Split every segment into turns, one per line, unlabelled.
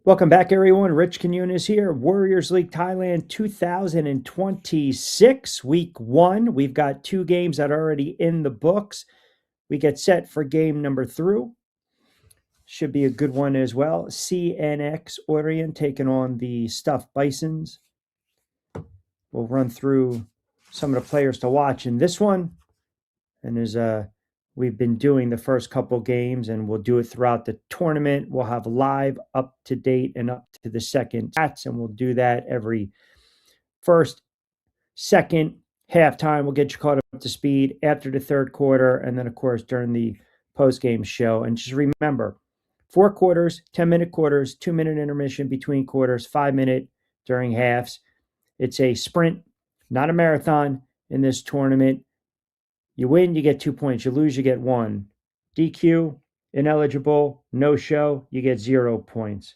Welcome back, everyone. Rich Quinones here. Warriors League Thailand 2026, week 1. We've got 2 games that are already in the books. We get set for game number 3. Should be a good one as well. Cnx Orion taking on the stuffed Bisons. We'll run through some of the players to watch in this one. And as we've been doing the first couple games, and we'll do it throughout the tournament. We'll have live, up to date, and up to the second stats, and we'll do that every first, second, halftime. We'll get you caught up to speed after the third quarter, and then, of course, during the post-game show. And just remember, 4 quarters, 10-minute quarters, 2-minute intermission between quarters, 5-minute during halves. It's a sprint, not a marathon in this tournament. You win, you get 2 points. You lose, you get 1. DQ, ineligible, no show, you get 0 points.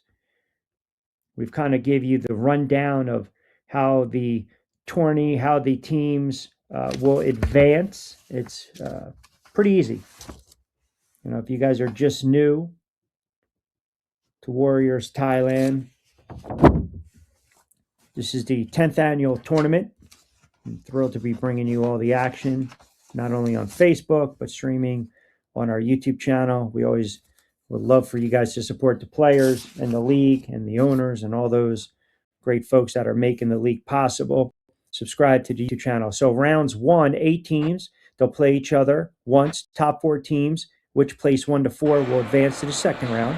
We've kind of give you the rundown of how the tourney, how the teams will advance. It's pretty easy. You know, if you guys are just new to Warriors Thailand, this is the 10th annual tournament. I'm thrilled to be bringing you all the action, not only on Facebook, but streaming on our YouTube channel. We always would love for you guys to support the players and the league and the owners and all those great folks that are making the league possible. Subscribe to the YouTube channel. So rounds 1, 8 teams. They'll play each other once. Top 4 teams, which place 1 to 4, will advance to the second round.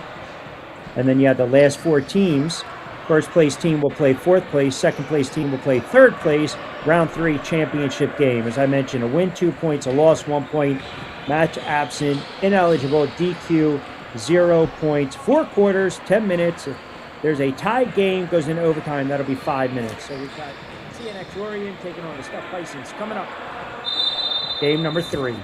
And then you have the last 4 teams. First place team will play 4th place. Second place team will play 3rd place. Round 3 championship game. As I mentioned, a win 2 points, a loss 1 point, match absent, ineligible, DQ 0 points. 4 quarters, 10 minutes. If there's a tied game, goes into overtime, that'll be 5 minutes. So we've got Cnx Orion taking on the stuffed Bisons coming up. Game number 3.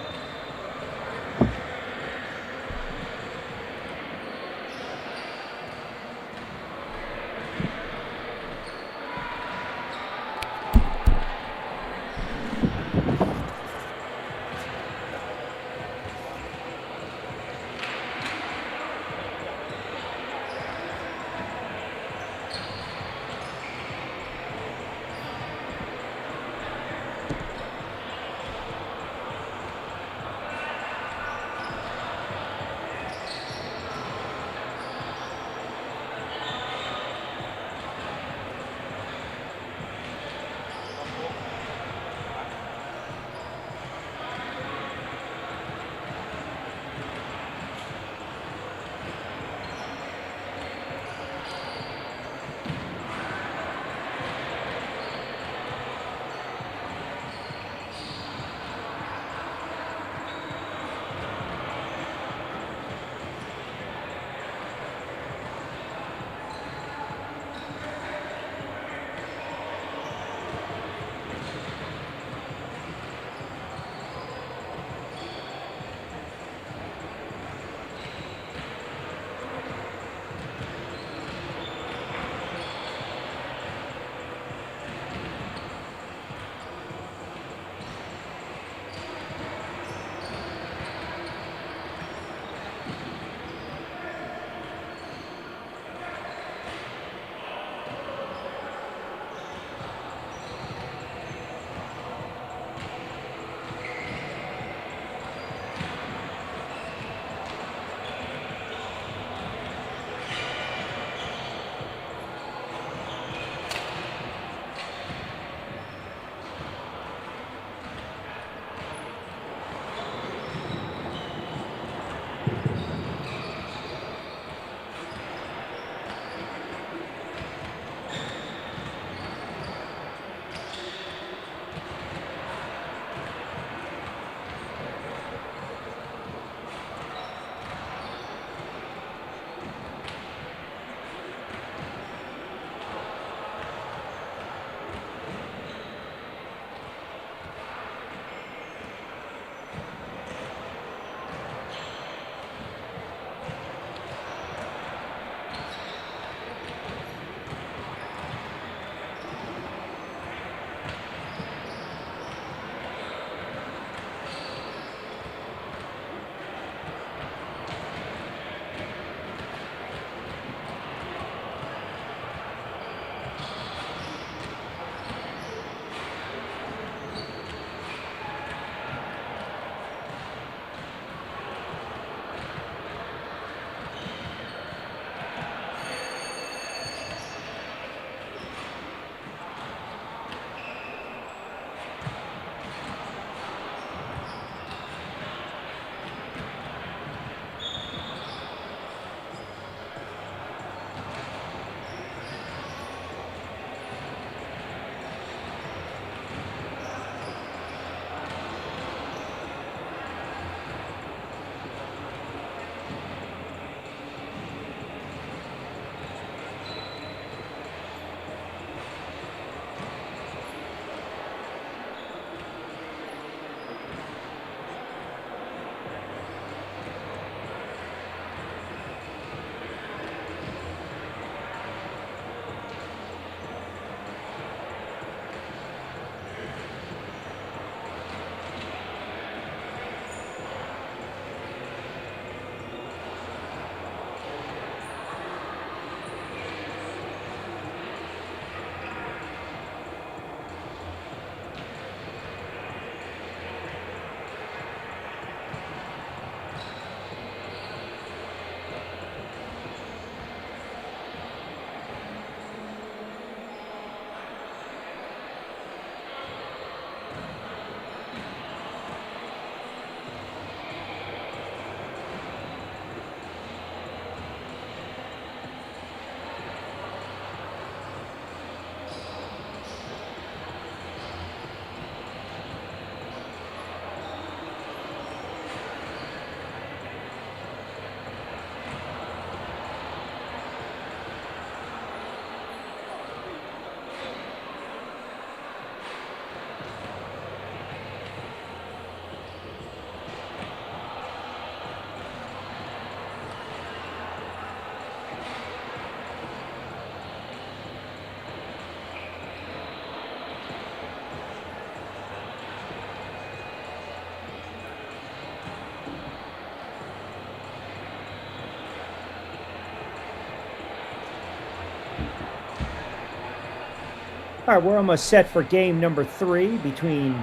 All right, we're almost set for game number 3 between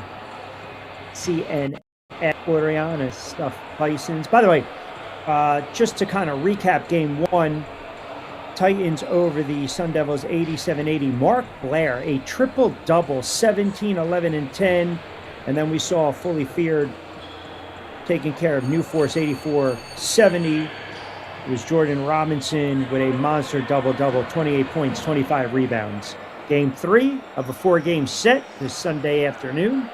Cnx Orion and Stuffed Bisons. By the way, just to kind of recap game 1, Titans over the Sun Devils 87-80. Mark Blair, a triple-double, 17, 11, and 10. And then we saw Fully Feared taking care of New Force 84-70. It was Jordan Robinson with a monster double-double, 28 points, 25 rebounds. Game 3 of a 4-game set this Sunday afternoon.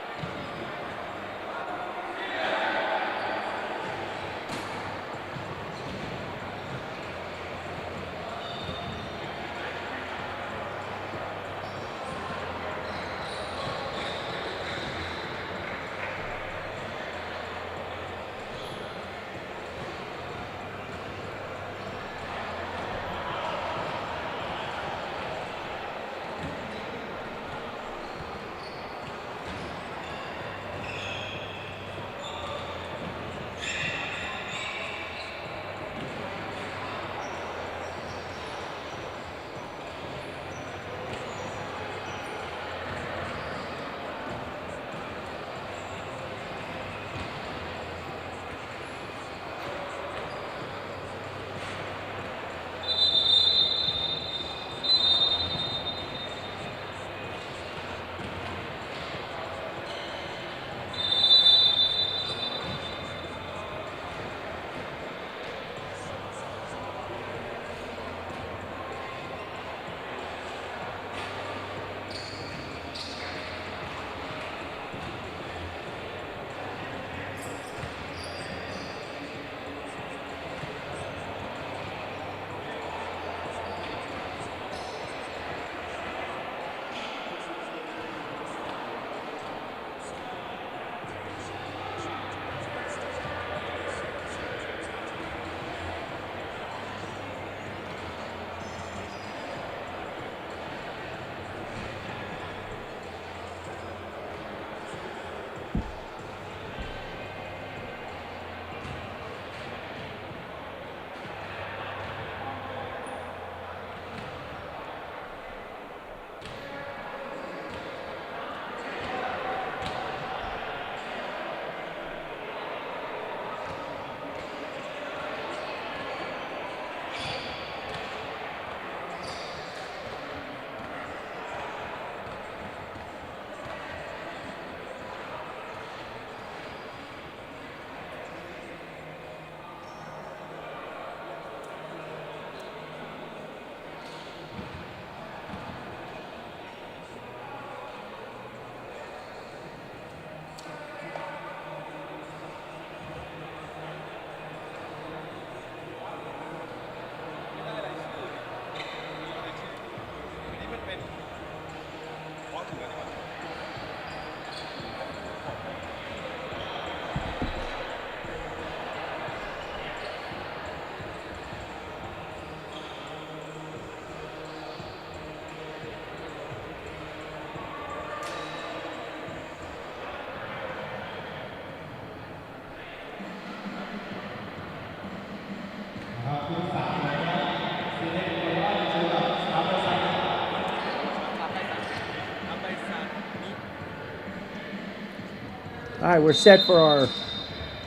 All right, we're set for our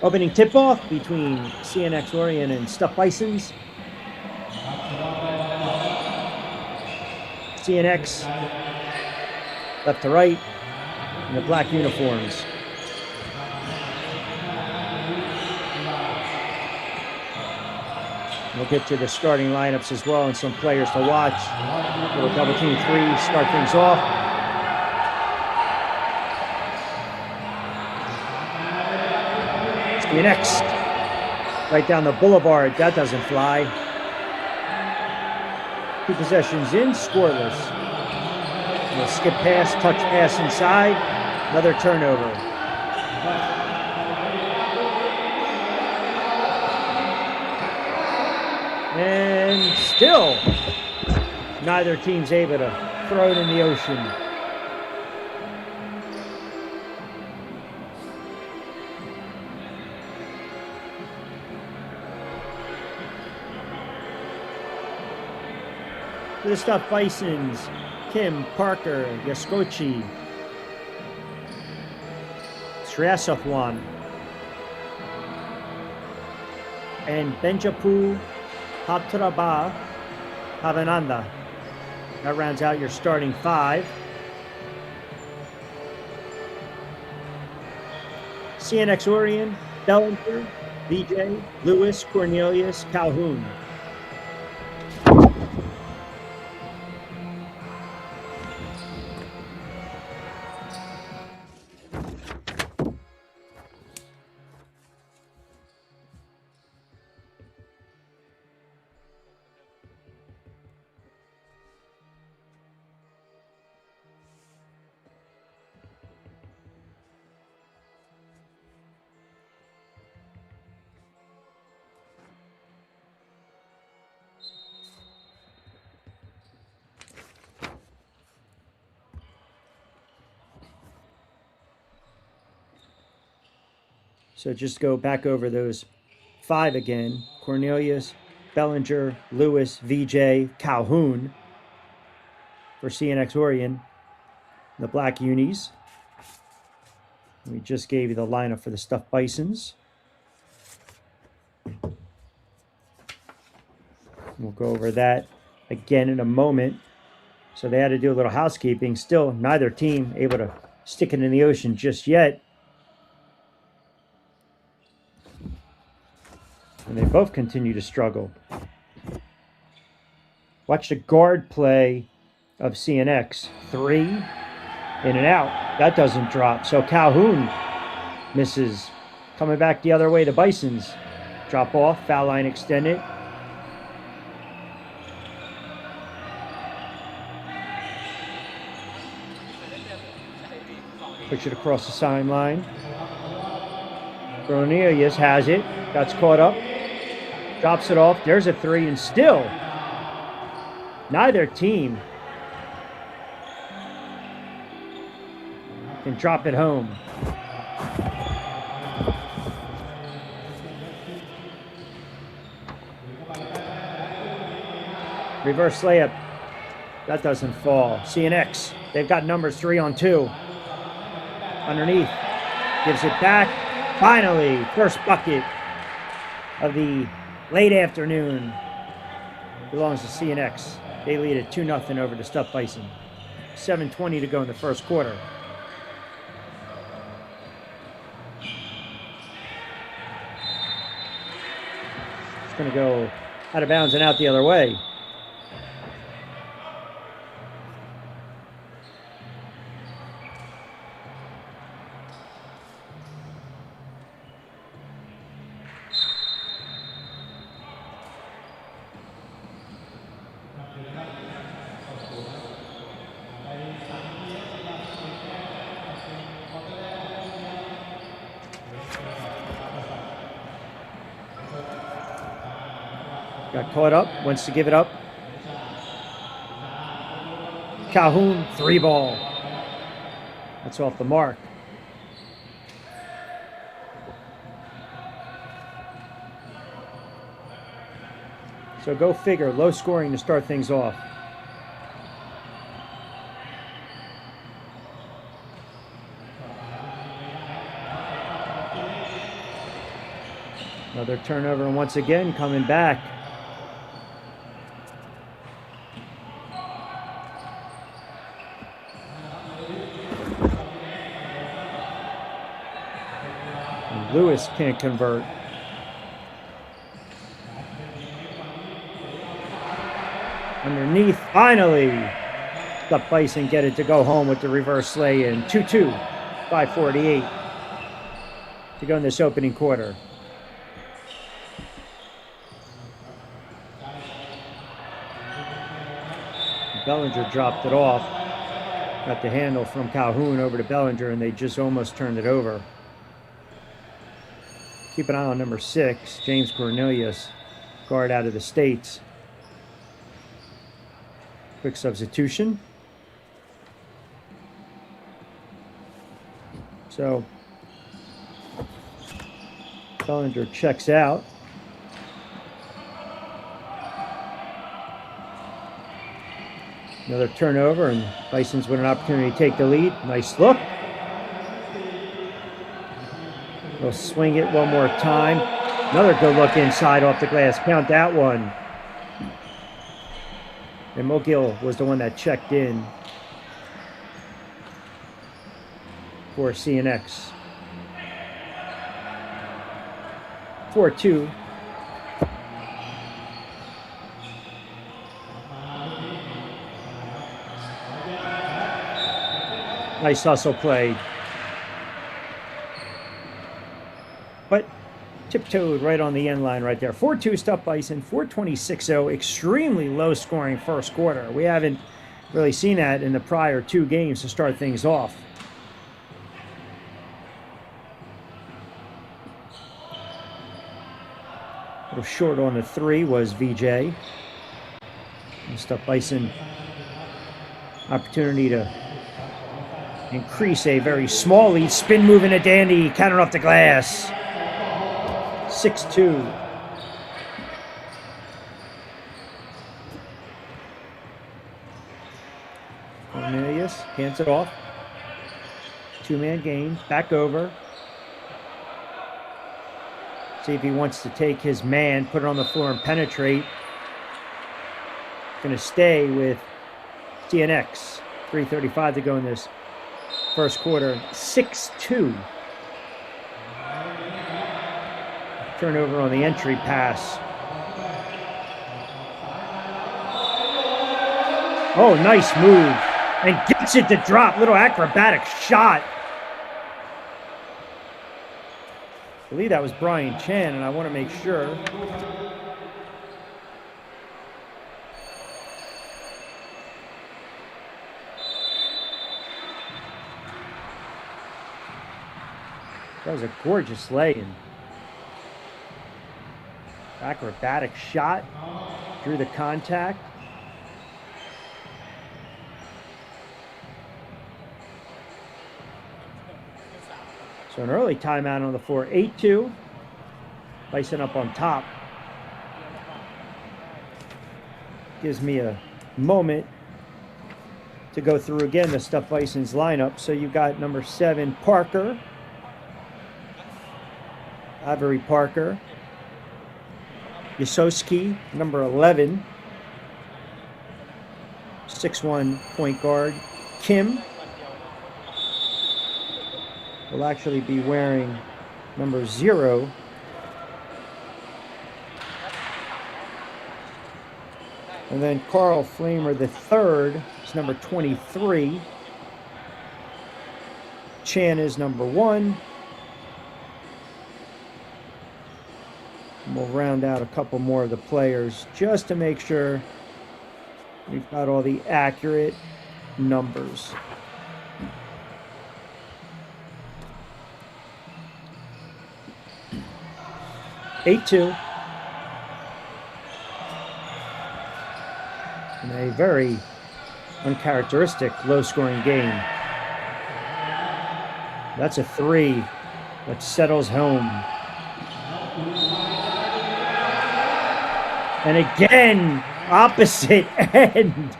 opening tip-off between Cnx Orion and Stuffed Bisons. Cnx, left to right, in the black uniforms. We'll get to the starting lineups as well and some players to watch. Little double team 3, start things off. Cnx, right down the boulevard. That doesn't fly. 2 possessions in, scoreless. A skip pass, touch pass inside. Another turnover. And still, neither team's able to throw it in the ocean. For the Stuffed Bisons, Kim, Parker, Yaskochi, Sriasathwan, and Benjapu Hatraba Havananda. That rounds out your starting 5. Cnx Orion, Bellinger, VJ, Lewis, Cornelius, Calhoun. So just go back over those 5 again. Cornelius, Bellinger, Lewis, VJ, Calhoun for Cnx Orion, the Black Unis. We just gave you the lineup for the Stuffed Bisons. We'll go over that again in a moment. So they had to do a little housekeeping. Still, neither team able to stick it in the ocean just yet. And they both continue to struggle. Watch the guard play of CNX. 3, in and out. That doesn't drop. So Calhoun misses. Coming back the other way, the Bisons. Drop off, foul line extended. Push it across the sideline. Cornelius has it. That's caught up. Drops it off. There's a 3, and still neither team can drop it home. Reverse layup. That doesn't fall. CNX. They've got numbers 3 on 2. Underneath. Gives it back. Finally, first bucket of the late afternoon belongs to CNX. They lead it 2-0 over the Stuffed Bison. 7:20 to go in the first quarter. It's going to go out of bounds and out the other way. Got caught up, wants to give it up. Calhoun, 3 ball. That's off the mark. So go figure, low scoring to start things off. Another turnover, and once again coming back. Lewis can't convert. Underneath, finally, the Bison get it to go home with the reverse lay-in. 2-2, 5:48 to go in this opening quarter. Bellinger dropped it off. Got the handle from Calhoun over to Bellinger, and they just almost turned it over. Keep an eye on number 6, James Cornelius, guard out of the States. Quick substitution. So Bellinger checks out. Another turnover, and Bisons with an opportunity to take the lead. Nice look. They'll swing it one more time. Another good look inside off the glass. Count that one. And Mogill was the one that checked in for CNX. 4-2. Nice hustle play. But tiptoed right on the end line right there. 4-2 stuff Bison, 426-0. Extremely low scoring first quarter. We haven't really seen that in the prior two games to start things off. A little short on the three was VJ. And stuff Bison opportunity to increase a very small lead. Spin move in a dandy. Counter off the glass. 6-2. Cornelius hands it off. Two-man game. Back over. See if he wants to take his man, put it on the floor and penetrate. Going to stay with Cnx. 3:35 to go in this first quarter. 6-2. Turnover on the entry pass. Oh, nice move. And gets it to drop. Little acrobatic shot. I believe that was Brian Chan, and I want to make sure. That was a gorgeous lay-in. Acrobatic shot. Drew the contact. So an early timeout on the floor. 8-2. Bison up on top. Gives me a moment to go through again the Stuff Bison's lineup. So you've got number 7, Parker. Avery Parker. Yasowski, number 11. 6'1" point guard. Kim will actually be wearing number 0. And then Carl Flamer III is number 23. Chan is number 1. And we'll round out a couple more of the players just to make sure we've got all the accurate numbers. (8-2) in a very uncharacteristic low-scoring game. That's a 3 that settles home. And again, opposite end.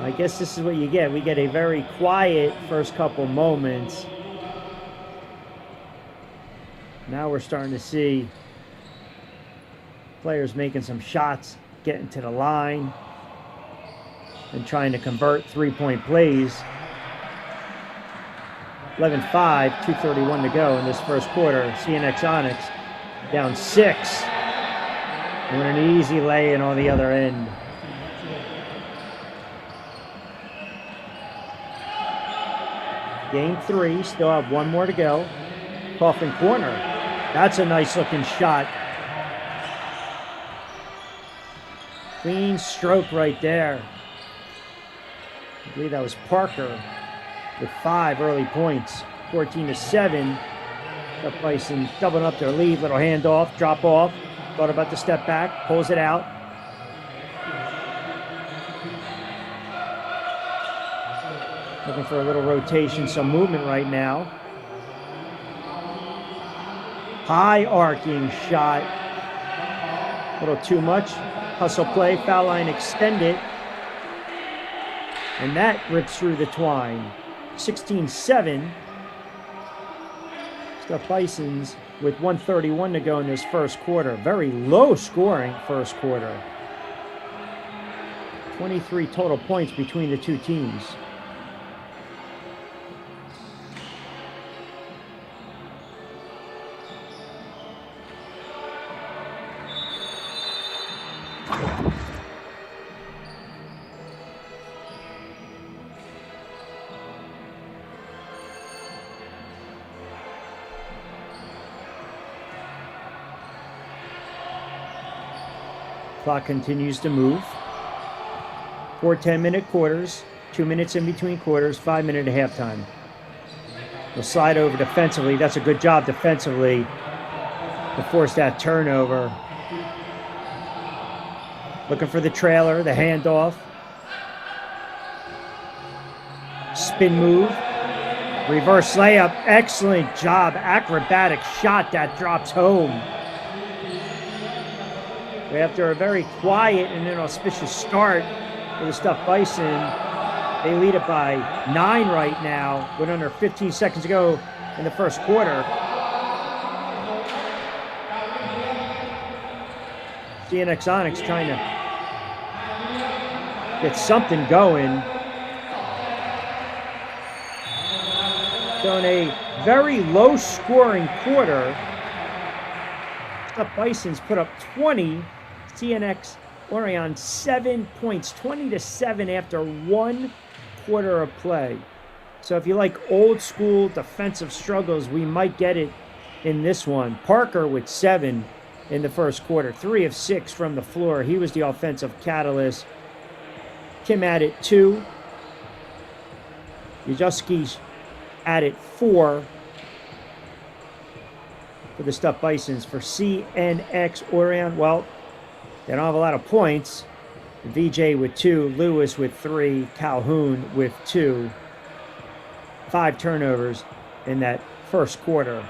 I guess this is what you get. We get a very quiet first couple moments. Now we're starting to see players making some shots, getting to the line, and trying to convert three-point plays. 11-5, 2:31 to go in this first quarter. CNX Onyx down 6. And an easy lay-in on the other end. Game 3, still have one more to go. Coffin corner. That's a nice looking shot. Clean stroke right there. I believe that was Parker with 5 early points. 14-7. The Bison doubling up their lead. Little handoff, drop off. Thought about the step back, pulls it out. Looking for a little rotation, some movement right now. High arcing shot. A little too much. Hustle play, foul line extended. And that rips through the twine. 16-7. The Bisons with 1:31 to go in this first quarter. Very low scoring first quarter. 23 total points between the two teams. Clock continues to move. 4 10-minute quarters, 2 minutes in between quarters, 5 minutes at halftime. We'll slide over defensively. That's a good job defensively to force that turnover. Looking for the trailer, the handoff. Spin move. Reverse layup. Excellent job. Acrobatic shot that drops home. After a very quiet and inauspicious start for the Stuffed Bison, they lead it by 9 right now with under 15 seconds to go in the first quarter. Cnx Onyx trying to get something going. So in a very low scoring quarter, Stuffed Bisons put up 20. Cnx Orion 7 points, 20-7 after 1 quarter of play. So if you like old school defensive struggles, we might get it in this one. Parker with 7 in the first quarter, 3 of 6 from the floor. He was the offensive catalyst. Kim added 2. Yajuski added 4 for the Stuffed Bisons. For Cnx Orion, well, they don't have a lot of points. VJ with 2, Lewis with 3, Calhoun with 2. 5 turnovers in that first quarter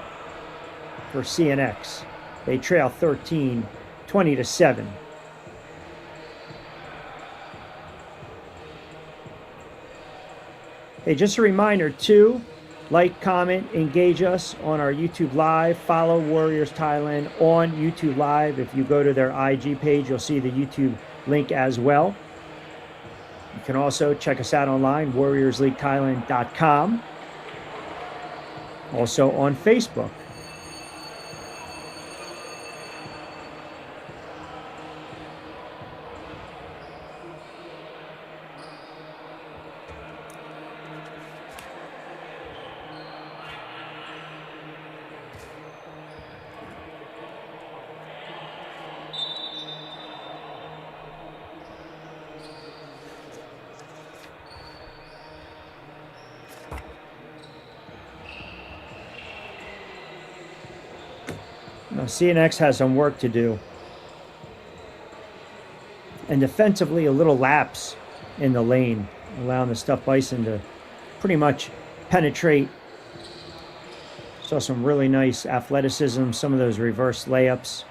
for CNX. They trail 13, 20-7. Hey, just a reminder too, like, comment, engage us on our YouTube Live. Follow Warriors Thailand on YouTube Live. If you go to their IG page, you'll see the YouTube link as well. You can also check us out online, warriorsleaguethailand.com. Also on Facebook. Now, CNX has some work to do. And defensively, a little lapse in the lane, allowing the Stuffed Bison to pretty much penetrate. Saw some really nice athleticism, some of those reverse layups,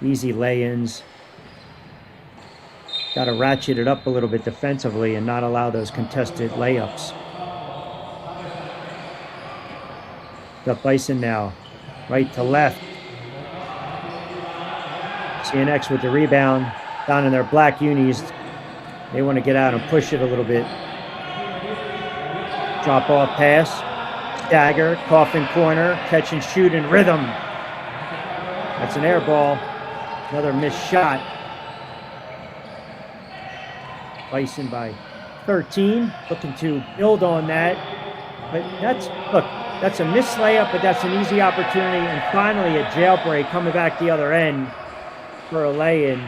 easy lay-ins. Got to ratchet it up a little bit defensively and not allow those contested layups. Stuffed Bison now. Right to left. CNX with the rebound. Down in their black unis. They want to get out and push it a little bit. Drop off pass. Stagger. Coffin corner. Catch and shoot in rhythm. That's an air ball. Another missed shot. Bison by 13. Looking to build on that. But that's a missed layup, but that's an easy opportunity. And finally, a jailbreak coming back the other end for a lay-in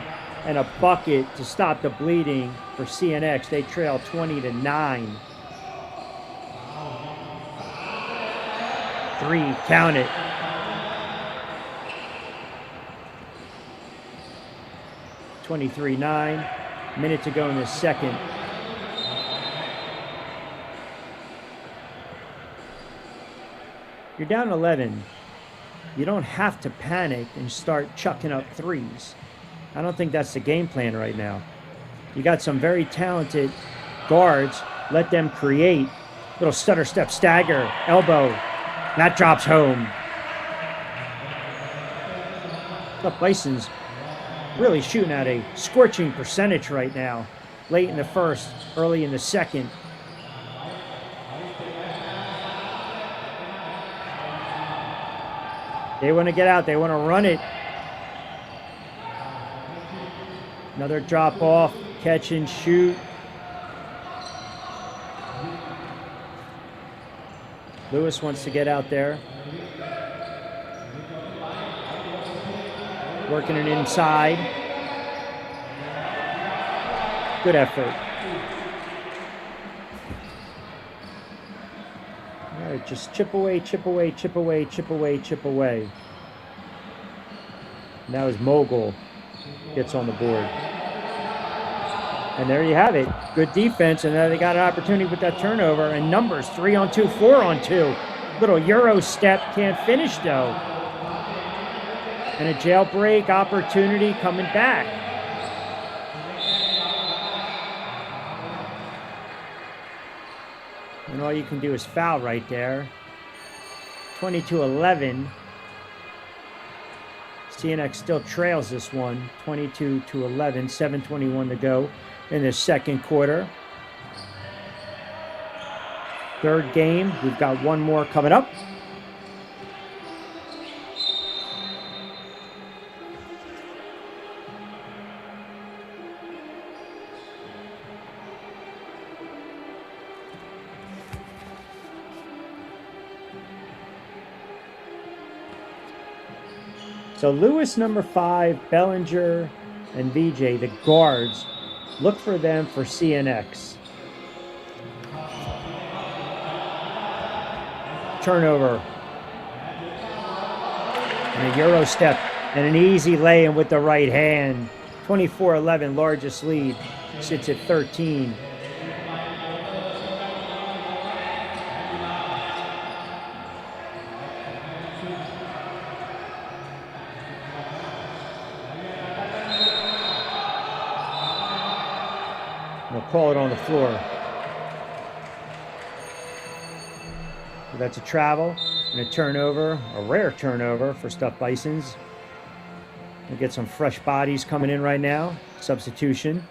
and a bucket to stop the bleeding for CNX. They trail 20-9. 3, count it. (23-9). Minute to go in the second. You're down 11. You don't have to panic and start chucking up threes. I don't think that's the game plan right now. You got some very talented guards. Let them create. Little stutter step stagger, elbow. That drops home. The Bisons really shooting at a scorching percentage right now. Late in the first, early in the second. They want to get out. They want to run it. Another drop off, catch and shoot. Lewis wants to get out there. Working it inside. Good effort. All right, just chip away, chip away, chip away, chip away, chip away. Now his mogul gets on the board. And there you have it. Good defense, and now they got an opportunity with that turnover. And numbers, 3-on-2, 4-on-2. Little Euro step, can't finish though. And a jailbreak opportunity coming back. And all you can do is foul right there. 22-11. Cnx still trails this one, 22-11, 7:21 to go in the second quarter. Third game, we've got one more coming up. So Lewis, number 5, Bellinger, and VJ, the guards, look for them for CNX. Turnover. And a Euro step and an easy lay-in with the right hand. 24-11, largest lead, sits at 13. They'll call it on the floor. So that's a travel and a turnover, a rare turnover for Stuffed Bisons. We'll get some fresh bodies coming in right now. Substitution.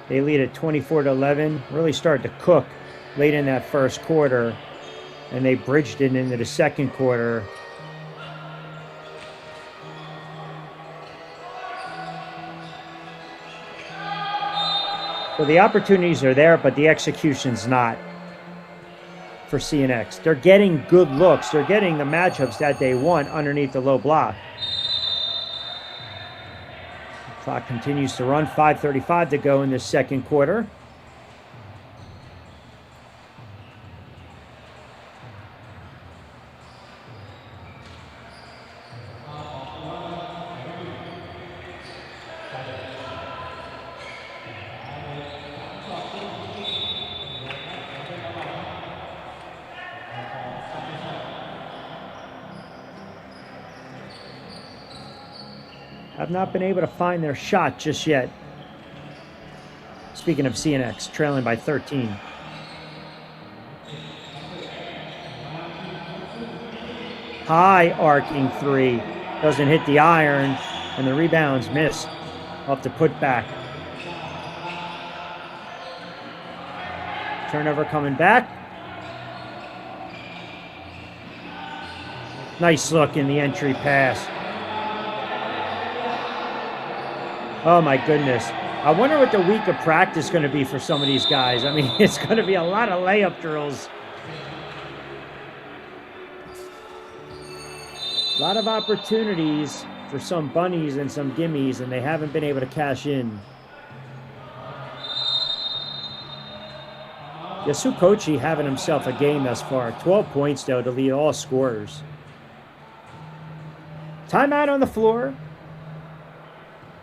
They lead at 24-11. Really started to cook late in that first quarter, and they bridged it into the second quarter. So the opportunities are there, but the execution's not for CNX. They're getting good looks. They're getting the matchups that they want underneath the low block. The clock continues to run. 5:35 to go in the second quarter. Have not been able to find their shot just yet. Speaking of CNX, trailing by 13. High arcing three. Doesn't hit the iron, and the rebound's missed off the putback. Turnover coming back. Nice look in the entry pass. Oh my goodness. I wonder what the week of practice is going to be for some of these guys. I mean, it's going to be a lot of layup drills. A lot of opportunities for some bunnies and some gimmies, and they haven't been able to cash in. Yasukochi having himself a game thus far. 12 points, though, to lead all scorers. Timeout on the floor.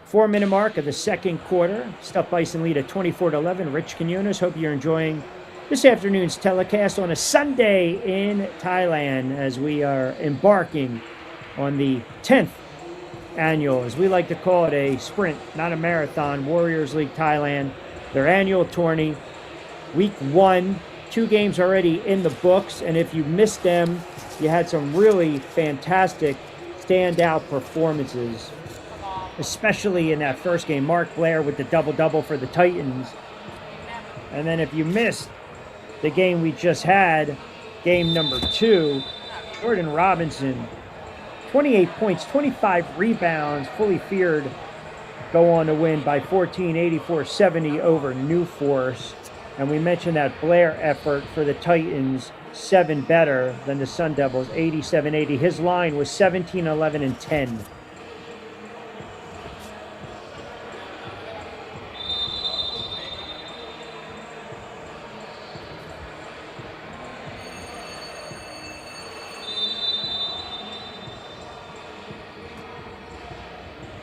4-minute mark of the second quarter. Stuffed Bison lead at 24-11. Rich Quinones, hope you're enjoying this afternoon's telecast on a Sunday in Thailand as we are embarking on the 10th annual, as we like to call it, a sprint, not a marathon, Warriors League Thailand, their annual tourney. Week 1, 2 games already in the books, and if you missed them, you had some really fantastic standout performances, especially in that first game. Mark Blair with the double-double for the Titans. And then if you missed the game we just had, game number 2, Jordan Robinson, 28 points, 25 rebounds, fully feared, go on to win by 14, 84-70 over New Force. And we mentioned that Blair effort for the Titans, 7 better than the Sun Devils, 87-80. His line was 17, 11, and 10.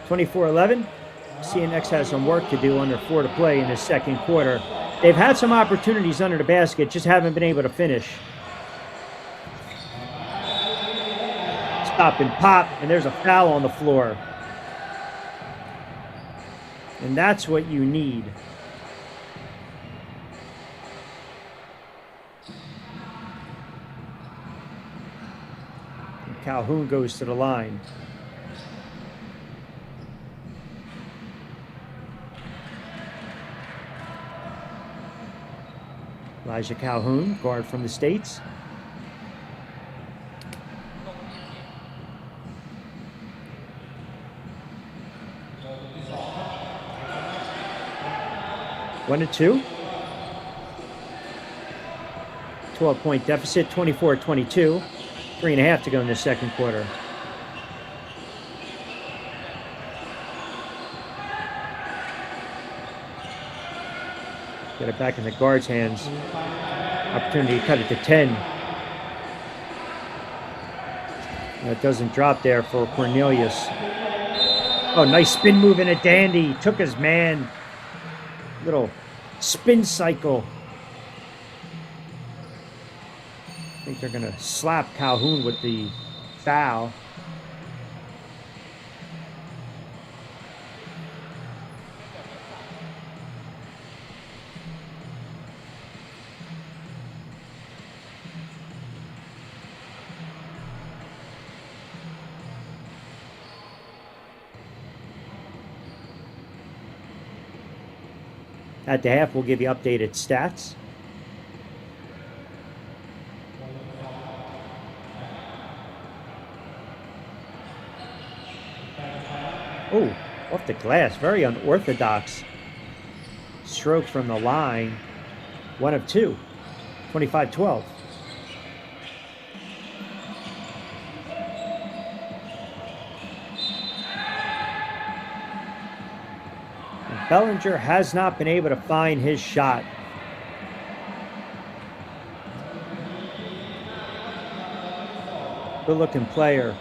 (24-11). Cnx has some work to do under 4 to play in the second quarter. They've had some opportunities under the basket, just haven't been able to finish. Stop and pop, and there's a foul on the floor. And that's what you need. And Calhoun goes to the line. Elijah Calhoun, guard from the States. One to 2. 12-point deficit, 24-22. 3.5 to go in the second quarter. Get it back in the guard's hands. Opportunity to cut it to 10. That doesn't drop there for Cornelius. Oh, nice spin move and a dandy. Took his man. Little spin cycle. I think they're going to slap Calhoun with the foul. At the half, we'll give you updated stats. Oh, off the glass. Very unorthodox stroke from the line. 1 of 2. 25-12. Bellinger has not been able to find his shot. Good-looking player.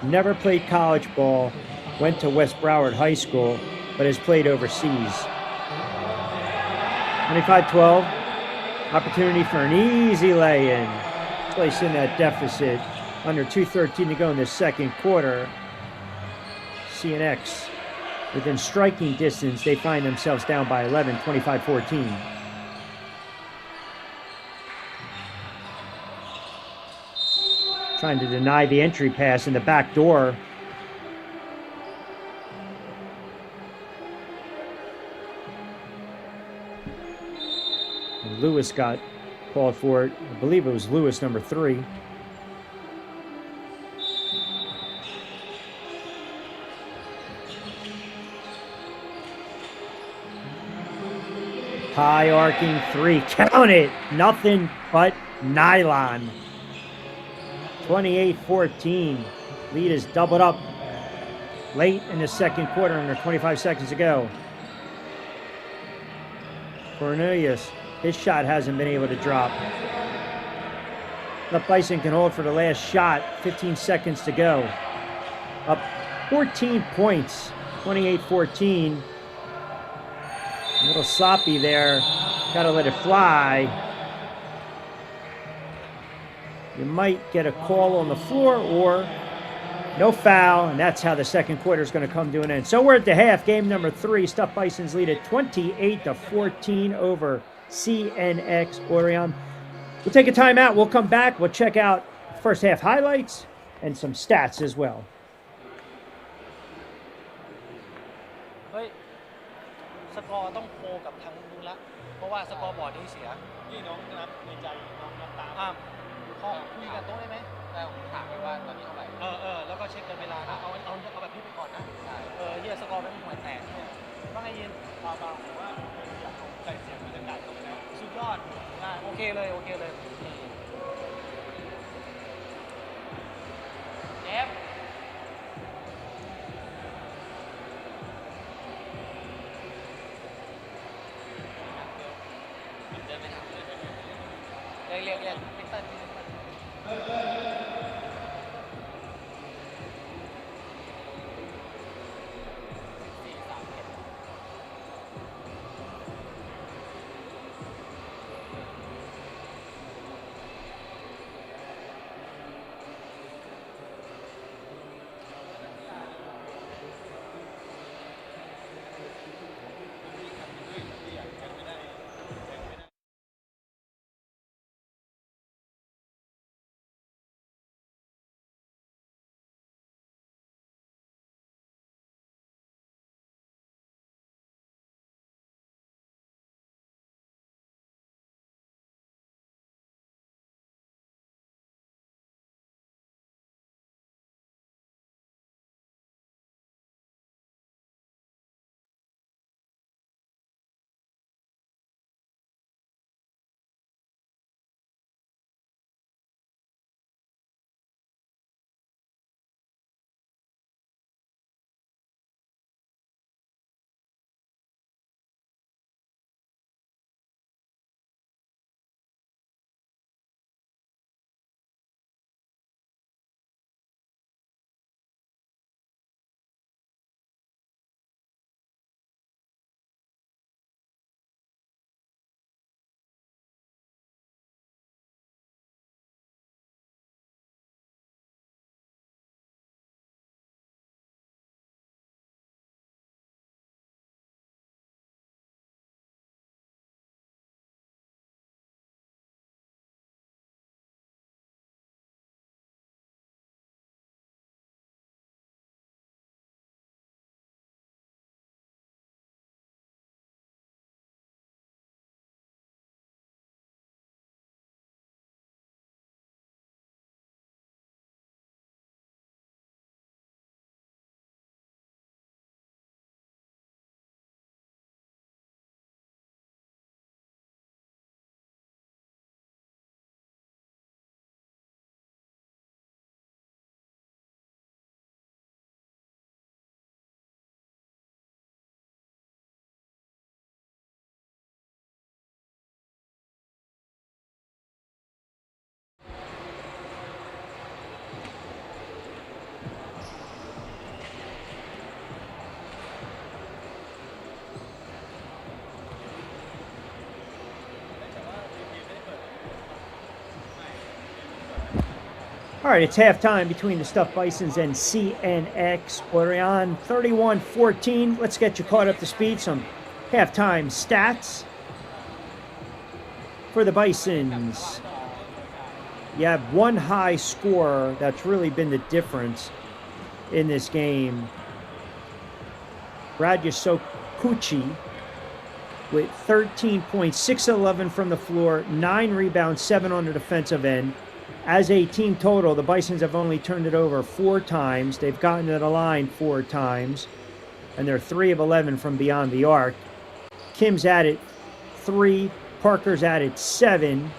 Never played college ball. Went to West Broward High School, but has played overseas. 25-12. Opportunity for an easy lay-in. Placing that deficit. Under 2:13 to go in the second quarter. Cnx. Within striking distance, they find themselves down by 11, 25-14. Trying to deny the entry pass in the back door. And Lewis got called for it. I believe it was Lewis, number 3. High arcing 3. Count it. Nothing but nylon. 28-14. Lead is doubled up late in the second quarter under 25 seconds to go. Cornelius, his shot hasn't been able to drop. The Bison can hold for the last shot. 15 seconds to go. Up 14 points. 28-14. A little sloppy there Gotta let it fly. You might get a call on the floor or no foul, and that's how the second quarter is going to come to an end. So we're at the half. Game number 3. Stuffed Bisons lead at 28-14 over Cnx Orion. We'll take a timeout. We'll come back. We'll check out first half highlights and some stats as well.
เฮ้ยสกอร์ต้องโคกับทางนู้นละเพราะว่าสกอร์บอร์ดนี้เสียนี่น้องนับในใจน้องนับตามพอคุยกับโต๊ะได้ไหมได้ผมถามไปว่าตอนนี้เท่าไหร่แล้วก็เช็คกันเวลานะเอาแบบนี้ไปก่อนนะเฮียสกอร์เป็นหวยแตกเนี่ยว่าไงยินเบาๆผมว่าอยากใส่เสียงบรรยากาศตรงนี้สุดยอดโอเคเลยเอฟเรียกพิเตอร์
All right, it's halftime between the Stuffed Bisons and Cnx Orion, 31-14. Let's get you caught up to speed. Some halftime stats for the Bisons. You have one high scorer that's really been the difference in this game. Radyasokuchi with 13 points, 6-11 from the floor, 9 rebounds, 7 on the defensive end. As a team total, the Bisons have only turned it over 4 times. They've gotten to the line 4 times, and they're 3 of 11 from beyond the arc. Kim's at it 3, Parker's at it 7.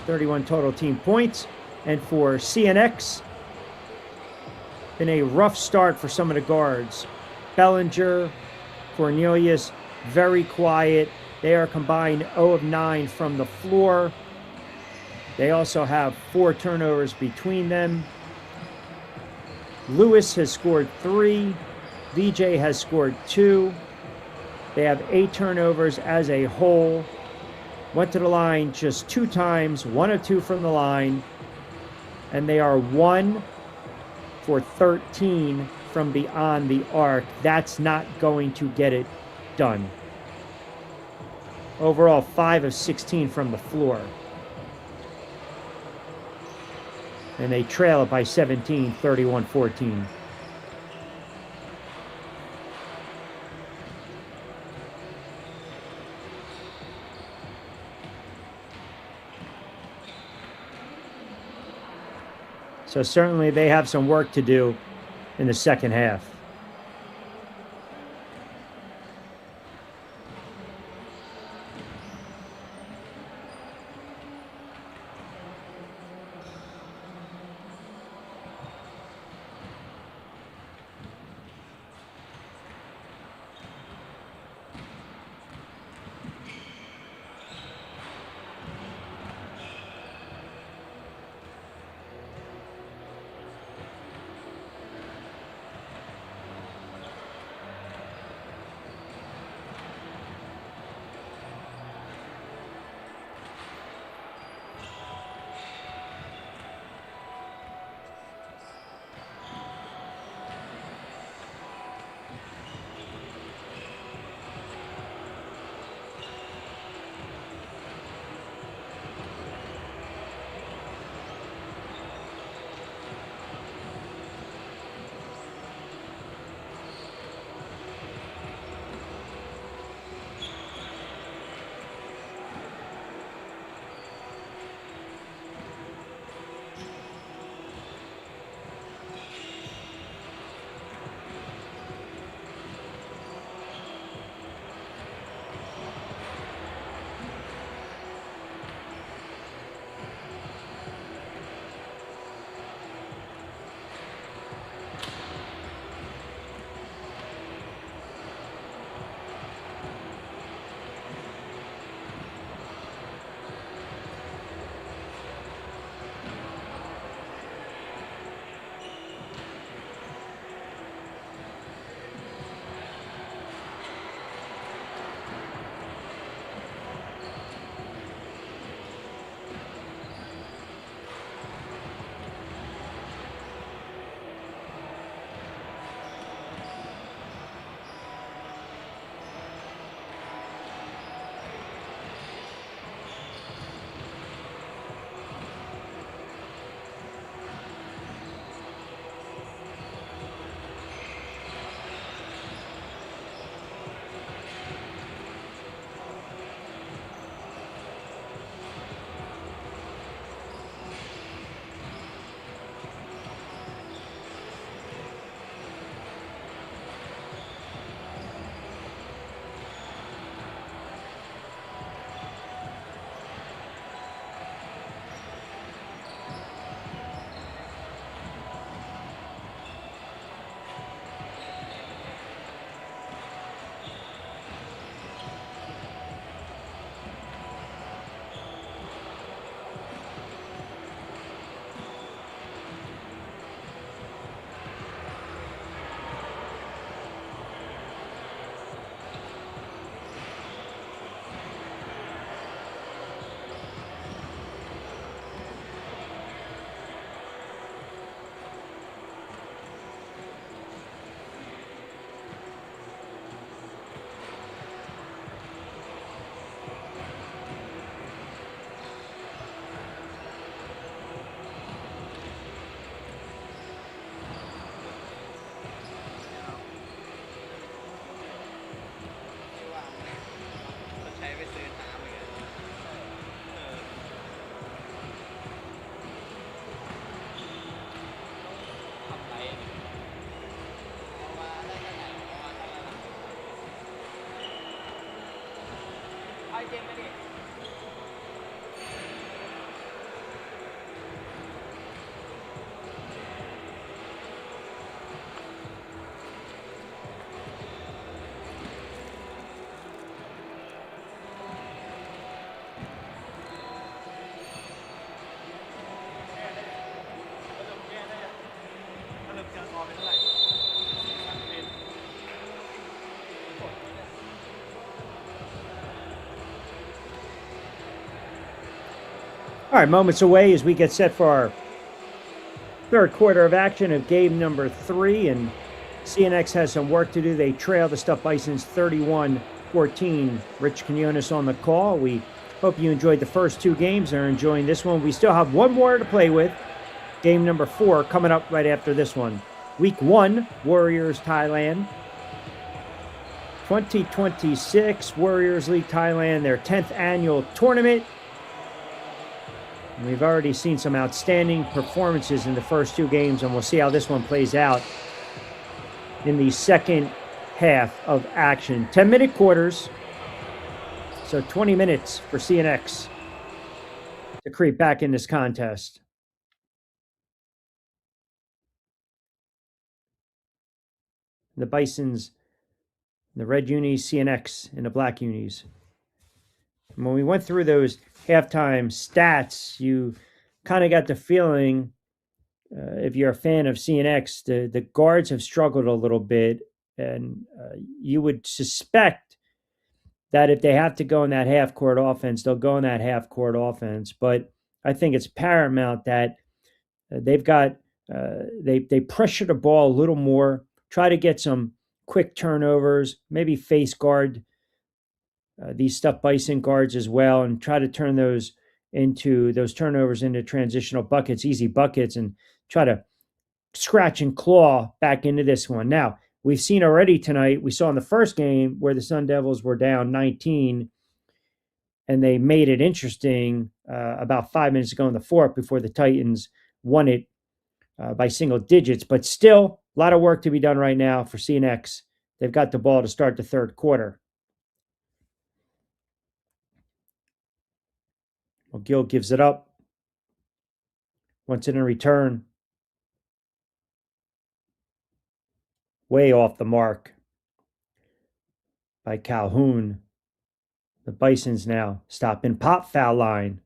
31 total team points. And for CNX, been a rough start for some of the guards. Bellinger, Cornelius, very quiet. They are combined 0 of 9 from the floor. They also have 4 turnovers between them. Lewis has scored 3. VJ has scored 2. They have 8 turnovers as a whole. Went to the line just 2 times, 1 of 2 from the line. And they are 1 for 13 from beyond the arc. That's not going to get it done. Overall, 5 of 16 from the floor. And they trail it by 17, 31-14. So certainly they have some work to do in the second half. All right, moments away as we get set for our third quarter of action of game number 3, and CNX has some work to do. They trail the Stuffed Bisons 31-14. Rich Quinones on the call. We hope you enjoyed the first 2 games and are enjoying this one. We still have one more to play with. Game number 4 coming up right after this one. Week 1, Warriors, Thailand. 2026 Warriors League Thailand, their 10th annual tournament. We've already seen some outstanding performances in the first 2 games, and we'll see how this one plays out in the second half of action. 10-minute quarters, so 20 minutes for CNX to creep back in this contest. The Bisons, the red unis, CNX, and the black unis. And when we went through those halftime stats, you kind of got the feeling, if you're a fan of CNX, the guards have struggled a little bit, and you would suspect that if they have to go in that half-court offense, they'll go in that half-court offense. But I think it's paramount that they've got they pressure the ball a little more, try to get some quick turnovers, maybe face guard these Stuffed Bison guards as well, and try to turn those turnovers into transitional buckets, easy buckets, and try to scratch and claw back into this one. Now, we've seen already tonight, we saw in the first game where the Sun Devils were down 19, and they made it interesting about 5 minutes ago in the fourth before the Titans won it by single digits. But still, a lot of work to be done right now for CNX. They've got the ball to start the third quarter. Gill gives it up. Wants it in return. Way off the mark by Calhoun. The Bisons now stop in pop foul line.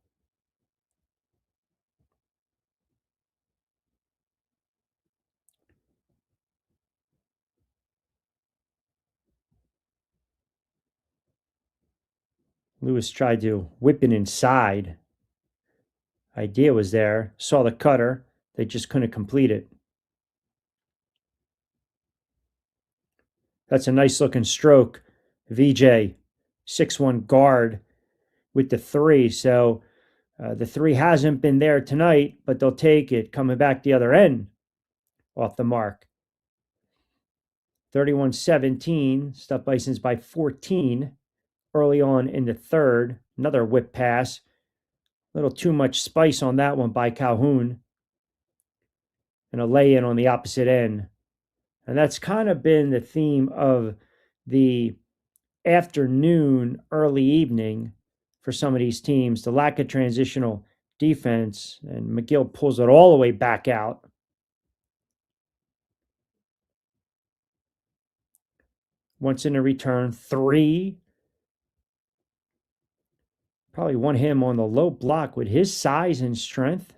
Lewis tried to whip it inside. Idea was there. Saw the cutter. They just couldn't complete it. That's a nice looking stroke. VJ, 6'1" guard with the 3. So the 3 hasn't been there tonight, but they'll take it. Coming back the other end off the mark. 31-17. Stuffed Bisons by 14 early on in the third. Another whip pass. A little too much spice on that one by Calhoun. And a lay-in on the opposite end. And that's kind of been the theme of the afternoon, early evening for some of these teams. The lack of transitional defense. And McGill pulls it all the way back out. Once in a return, 3. Probably want him on the low block with his size and strength.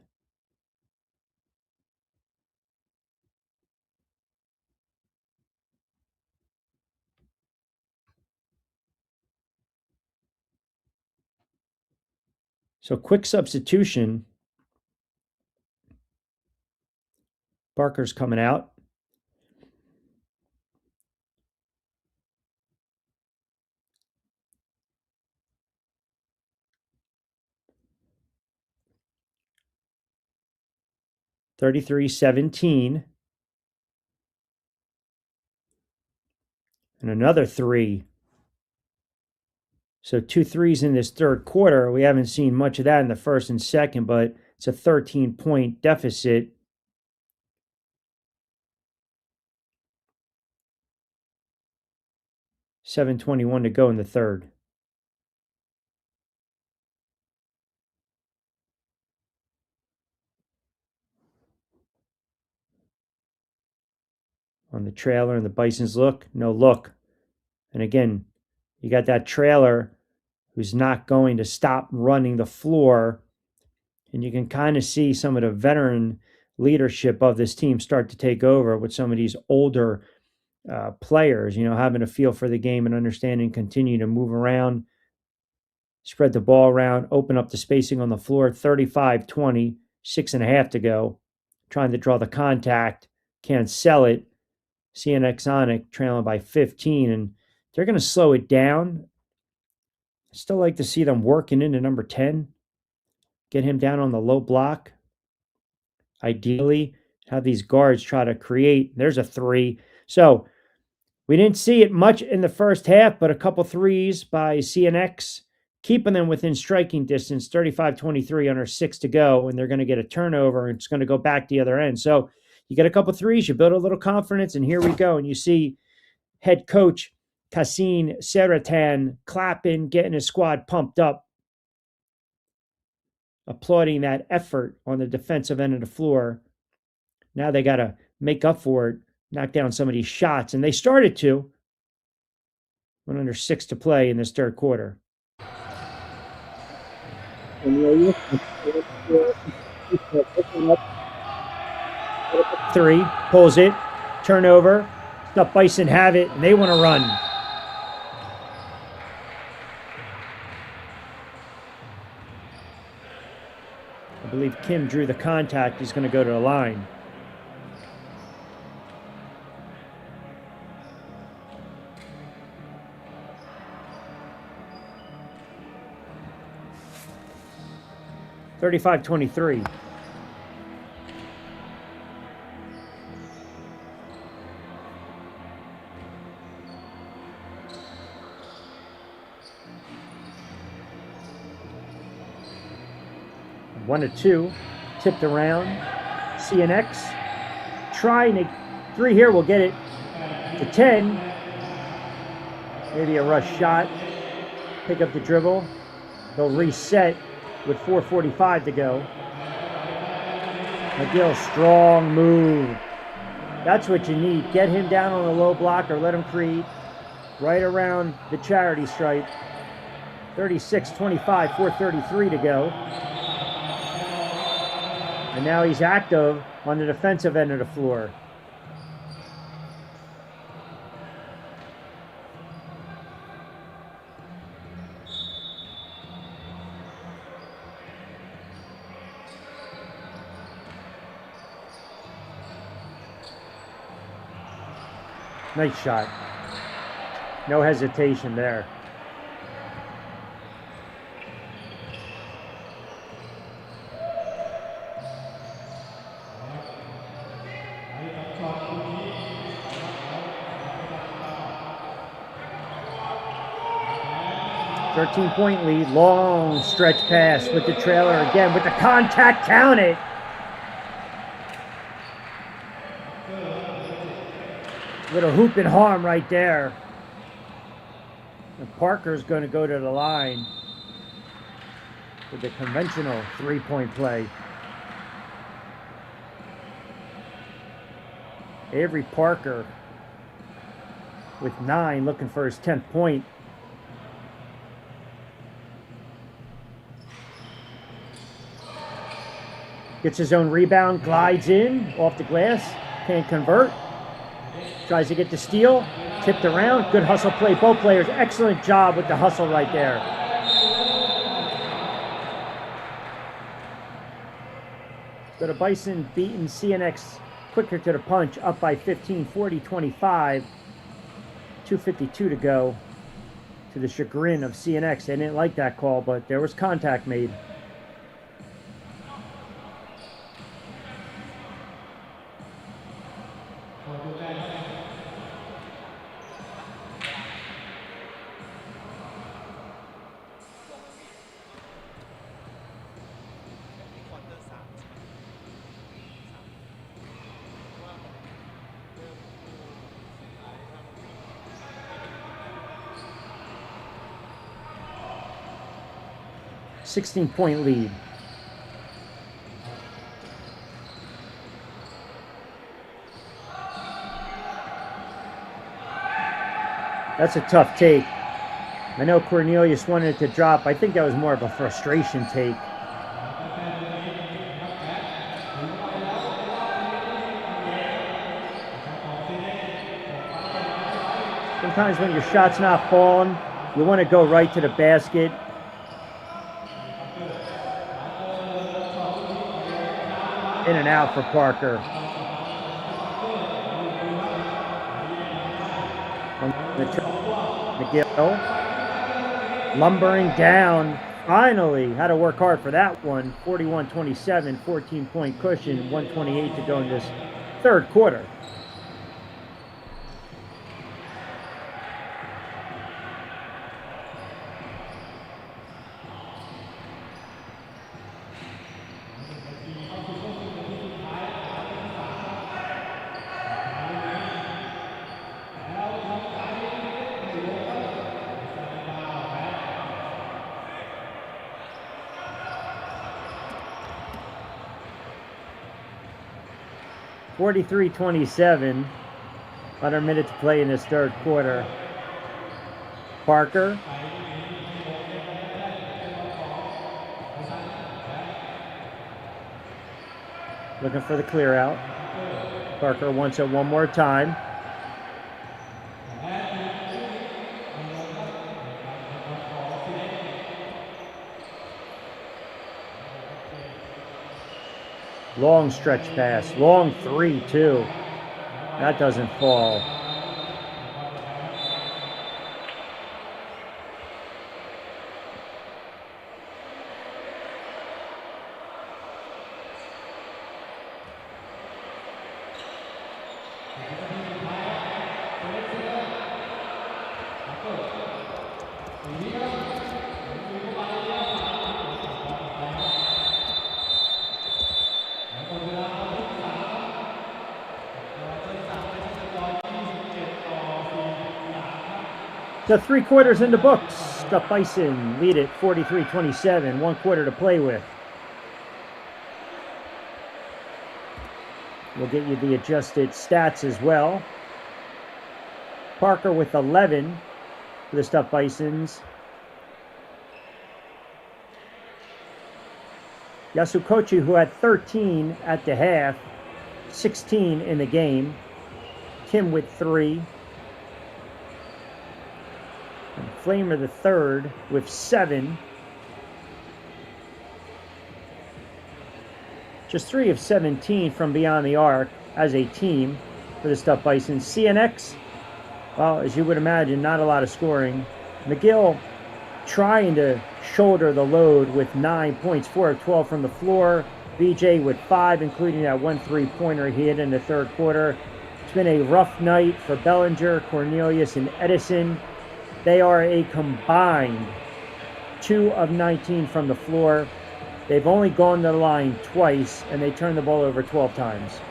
So quick substitution. Barker's coming out. (33-17). And another 3. So 2 threes in this third quarter. We haven't seen much of that in the first and second, but it's a 13-point deficit. .721 to go in the third. On the trailer, and the Bisons look, no look. And again, you got that trailer who's not going to stop running the floor. And you can kind of see some of the veteran leadership of this team start to take over with some of these older players, having a feel for the game and understanding, continue to move around. spread the ball around, open up the spacing on the floor. 35-20, 6.5 to go. Trying to draw the contact, can't sell it. Cnx Orion trailing by 15, and they're going to slow it down. I still like to see them working into number 10. Get him down on the low block. Ideally, have these guards try to create. There's a 3. So we didn't see it much in the first half, but a couple threes by Cnx, keeping them within striking distance, 35-23 under 6 to go, and they're going to get a turnover, and it's going to go back the other end. So you get a couple threes, you build a little confidence, and here we go. And you see head coach Cnx Orion clapping, getting his squad pumped up, applauding that effort on the defensive end of the floor. Now they got to make up for it, knock down some of these shots, and they started to. Went under 6 to play in this third quarter. 3, pulls it, turnover. Let Bison have it, and they want to run. I believe Kim drew the contact. He's going to go to the line. (35-23). One to 2, tipped around. Cnx trying to 3 here. We'll get it to 10. Maybe a rush shot. Pick up the dribble. They'll reset with 4:45 to go. McGill, strong move. That's what you need. Get him down on a low block or let him create right around the charity stripe. 36-25, 4:33 to go. And now he's active on the defensive end of the floor. Nice shot. No hesitation there. .point lead, long stretch pass with the trailer again, with the contact, count it. Little hoop and harm right there. And Parker's going to go to the line with the conventional 3-point play. Avery Parker with 9, looking for his 10th point. Gets his own rebound, glides in, off the glass, can't convert. Tries to get the steal, tipped around, good hustle play. Both players, excellent job with the hustle right there. So the Bison beating Cnx quicker to the punch, up by 15, 40-25. 2:52 to go, to the chagrin of Cnx. They didn't like that call, but there was contact made. .16 lead. That's a tough take. I know Cornelius wanted it to drop. I think that was more of a frustration take. Sometimes when your shot's not falling, you want to go right to the basket. In and out for Parker. McGill. Lumbering down. Finally, had to work hard for that one. 41-27, 14-point cushion, 1:28 to go in this third quarter. (43-27), under a minute to play in this third quarter. Parker. Looking for the clear out. Parker wants it one more time. Long stretch pass. Long three, too. That doesn't fall. So 3 quarters in the books. The Bison lead it 43-27. 1 quarter to play with. We'll get you the adjusted stats as well. Parker with 11 for the Stuffed Bisons. Yasukochi, who had 13 at the half, 16 in the game. Kim with 3. And Flamer the third with 7. Just 3 of 17 from beyond the arc as a team for the Stuffed Bisons. Cnx, well, as you would imagine, not a lot of scoring. McGill trying to shoulder the load with 9 points, 4 of 12 from the floor. VJ with 5, including that 1 3-pointer he hit in the third quarter. It's been a rough night for Bellinger, Cornelius, and Edison. They are a combined 2 of 19 from the floor. They've only gone to the line twice, and they turned the ball over 12 times.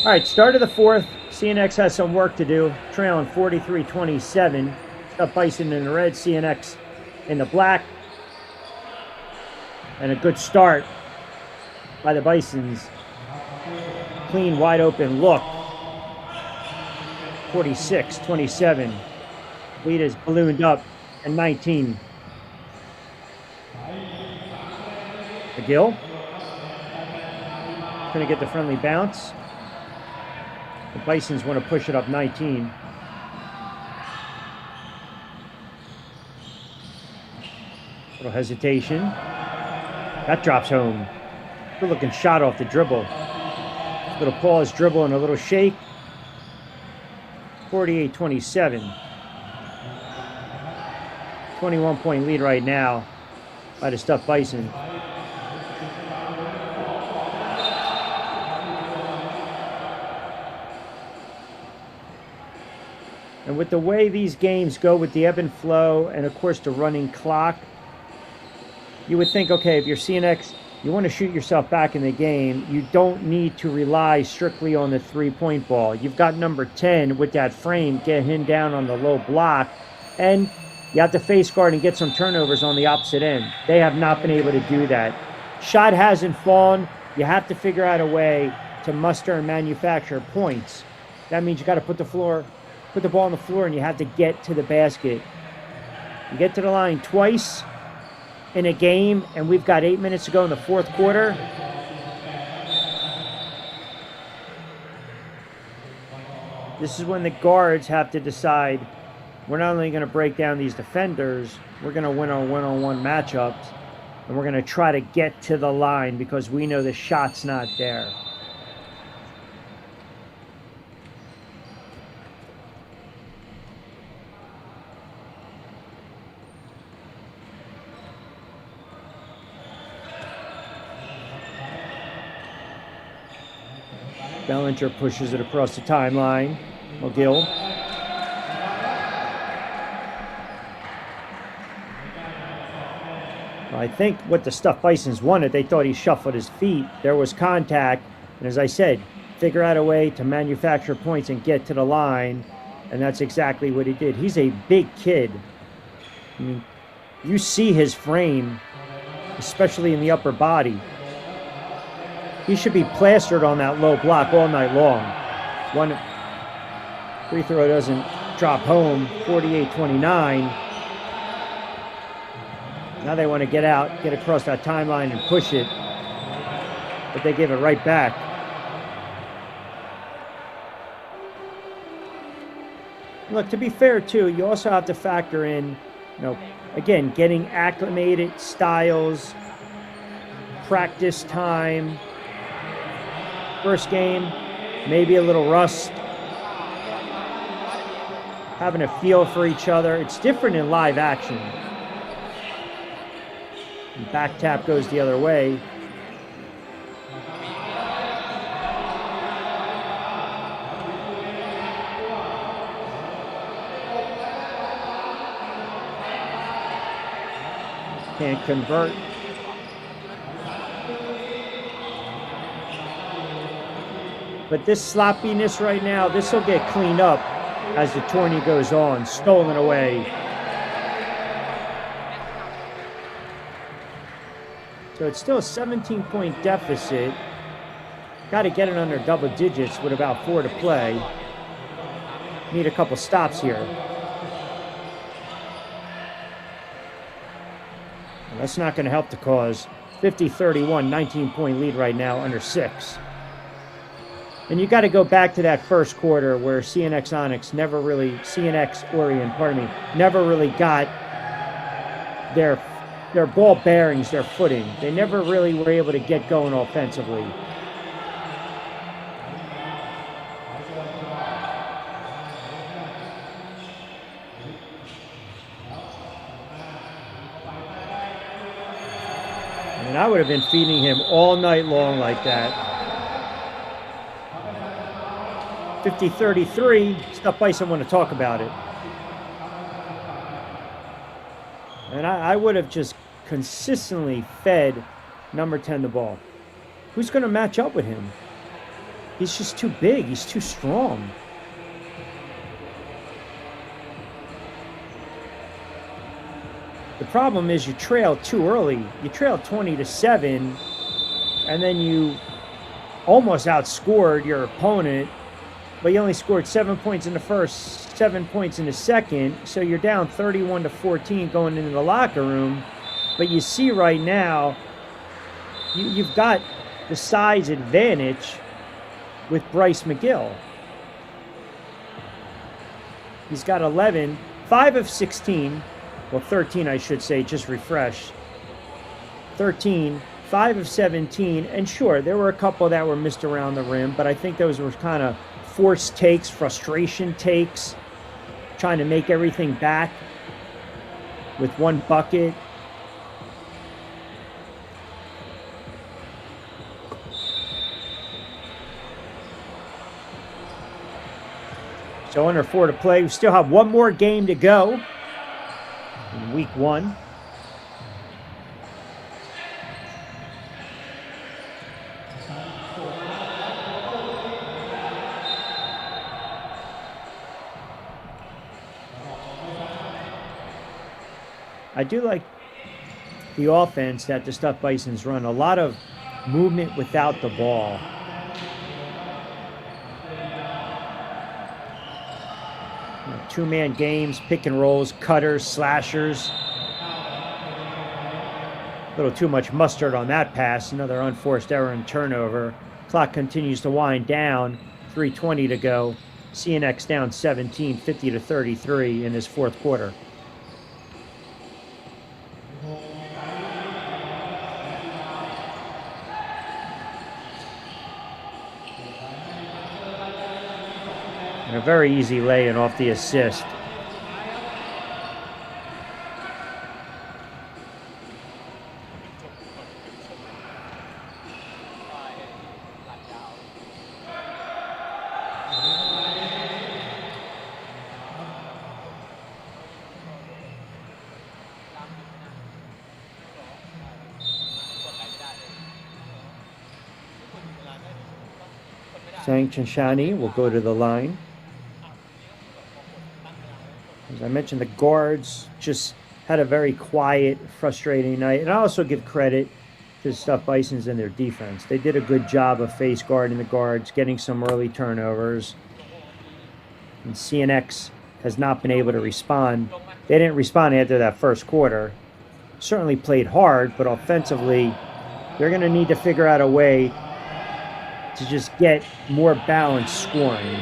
All right, start of the fourth. Cnx has some work to do, trailing 43-27. Stuffed Bison in the red, Cnx in the black. And a good start by the Bisons. Clean, wide open look. 46-27. Lead is ballooned up at 19. McGill. Going to get the friendly bounce. The Bisons want to push it up 19. Little hesitation. That drops home. Good looking shot off the dribble. Little pause, dribble, and a little shake. 48-27. 21-point lead right now by the Stuffed Bison. And with the way these games go with the ebb and flow and, of course, the running clock, you would think, okay, if you're Cnx, you want to shoot yourself back in the game. You don't need to rely strictly on the three-point ball. You've got number 10 with that frame, get him down on the low block, and you have to face guard and get some turnovers on the opposite end. They have not been able to do that. Shot hasn't fallen. You have to figure out a way to muster and manufacture points. That means you got to put the ball on the floor, and you have to get to the basket. You get to the line twice in a game, and we've got 8 minutes to go in the fourth quarter. This is when the guards have to decide, we're not only going to break down these defenders, we're going to win our one-on-one matchups, and we're going to try to get to the line because we know the shot's not there. Bellinger pushes it across the timeline. McGill. Well, I think what the Stuffed Bisons wanted, they thought he shuffled his feet. There was contact. And as I said, figure out a way to manufacture points and get to the line. And that's exactly what he did. He's a big kid. I mean, you see his frame, especially in the upper body. He should be plastered on that low block all night long. One free throw doesn't drop home, 48-29. Now they want to get out, get across that timeline and push it, but they give it right back. Look, to be fair too, you also have to factor in, again, getting acclimated, styles, practice time. First game, maybe a little rust. Having a feel for each other. It's different in live action. And back tap goes the other way. Can't convert. But this sloppiness right now, this will get cleaned up as the tourney goes on. Stolen away. So it's still a 17-point deficit. Got to get it under double digits with about 4 to play. Need a couple stops here. And that's not going to help the cause. 50-31, 19-point lead right now, under 6. And you got to go back to that first quarter where Cnx Orion, never really got their ball bearings, their footing. They never really were able to get going offensively. And I would have been feeding him all night long like that. 50-33, Stuffed Bison want to talk about it. And I would have just consistently fed number 10 the ball. Who's going to match up with him? He's just too big. He's too strong. The problem is you trail too early. You trail 20-7, and then you almost outscored your opponent, but you only scored 7 points in the first, 7 points in the second, so you're down 31-14 going into the locker room. But you see right now, you've got the size advantage with Bryce McGill. He's got 11, 5 of 16, well 13 I should say, just refresh. 13, 5 of 17, and sure, there were a couple that were missed around the rim, but I think those were kind of forced takes, frustration takes, trying to make everything back with one bucket. So under 4 to play. We still have one more game to go in week 1. I do like the offense that the Stuffed Bisons run. A lot of movement without the ball. Two-man games, pick and rolls, cutters, slashers. A little too much mustard on that pass. Another unforced error and turnover. Clock continues to wind down. 3:20 to go. Cnx down 17, 50-33 in this fourth quarter. And a very easy lay-in off the assist. Cnx will go to the line. As I mentioned, the guards just had a very quiet, frustrating night. And I also give credit to the Stuff Bisons and their defense. They did a good job of face guarding the guards, getting some early turnovers. And Cnx has not been able to respond. They didn't respond after that first quarter. Certainly played hard, but offensively, they're going to need to figure out a way to just get more balanced scoring.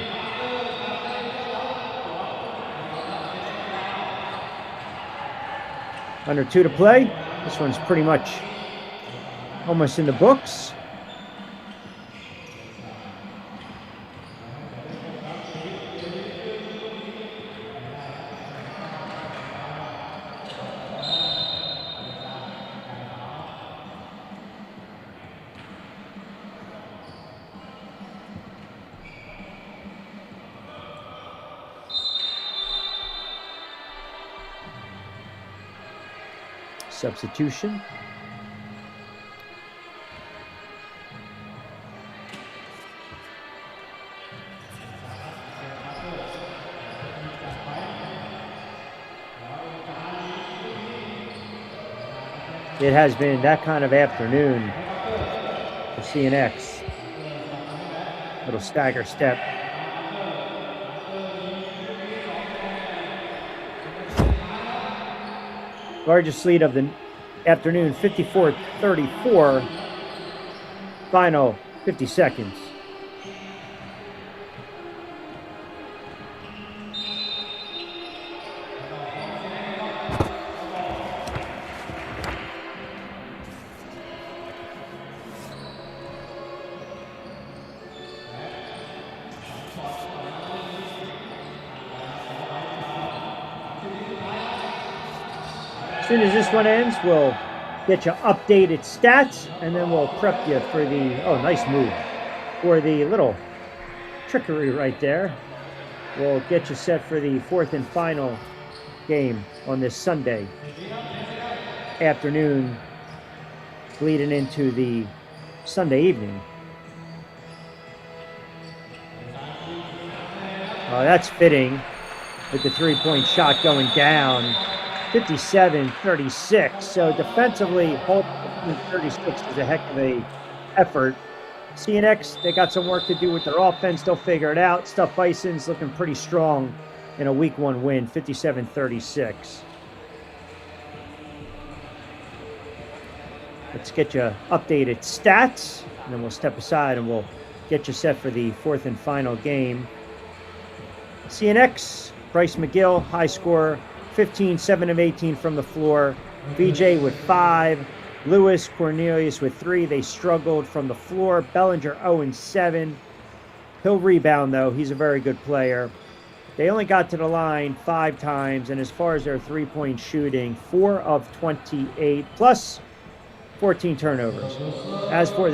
Under 2 to play. This one's pretty much almost in the books. Substitution. It has been that kind of afternoon for Cnx. Little stagger step. Largest lead of the afternoon, 54-34. Final 50 seconds. As soon as this one ends, we'll get you updated stats, and then we'll prep you for the, oh, nice move, for the little trickery right there. We'll get you set for the fourth and final game on this Sunday afternoon, leading into the Sunday evening. Oh, that's fitting with the three-point shot going down. 57-36. So defensively, holding 36 is a heck of a effort. Cnx, they got some work to do with their offense. They'll figure it out. Stuff Bison's looking pretty strong in a week one win, 57-36. Let's get you updated stats, and then we'll step aside and we'll get you set for the fourth and final game. Cnx, Bryce McGill, high scorer, 15, 7 of 18 from the floor. VJ with 5. Lewis, Cornelius with 3. They struggled from the floor. Bellinger 0-7. He'll rebound, though. He's a very good player. They only got to the line 5 times, and as far as their three-point shooting, 4 of 28, plus 14 turnovers. As for the